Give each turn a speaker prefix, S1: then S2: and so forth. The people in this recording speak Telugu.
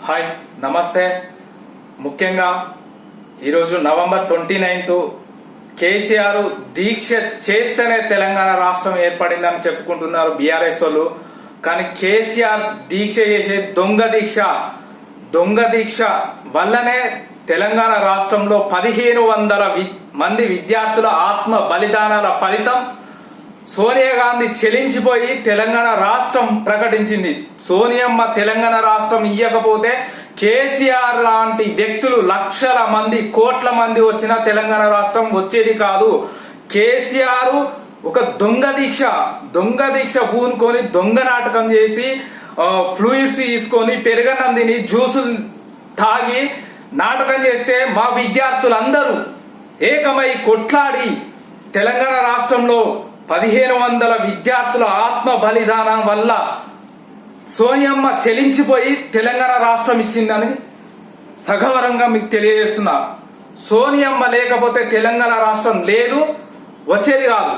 S1: హాయ్ నమస్తే. ముఖ్యంగా ఈరోజు నవంబర్ 29 కేసీఆర్ దీక్ష చేస్తేనే తెలంగాణ రాష్ట్రం ఏర్పడిందని చెప్పుకుంటున్నారు బీఆర్ఎస్ వాళ్ళు. కానీ కేసీఆర్ దీక్ష చేసే దొంగ దీక్ష వల్లనే తెలంగాణ రాష్ట్రంలో 1500 మంది విద్యార్థుల ఆత్మ బలిదానాల ఫలితం సోనియా గాంధీ చెలించిపోయి తెలంగాణ రాష్ట్రం ప్రకటించింది. సోనియమ్మ తెలంగాణ రాష్ట్రం ఇయ్యకపోతే కేసీఆర్ లాంటి వ్యక్తులు లక్షల మంది కోట్ల మంది వచ్చిన తెలంగాణ రాష్ట్రం వచ్చేది కాదు. కేసీఆర్ ఒక దొంగ దీక్ష పూనుకొని దొంగ నాటకం చేసి ఫ్లూయిడ్స్ తీసుకొని పెరగన్నం తిని జ్యూసులు తాగి నాటకం చేస్తే మా విద్యార్థులందరూ ఏకమై కొట్లాడి తెలంగాణ రాష్ట్రంలో 1500 విద్యార్థుల ఆత్మ బలిదానం వల్ల సోనియమ్మ చెలించిపోయి తెలంగాణ రాష్ట్రం ఇచ్చిందని సగవరంగా మీకు తెలియజేస్తున్నా. సోనియమ్మ లేకపోతే తెలంగాణ రాష్ట్రం లేదు, వచ్చేది కాదు.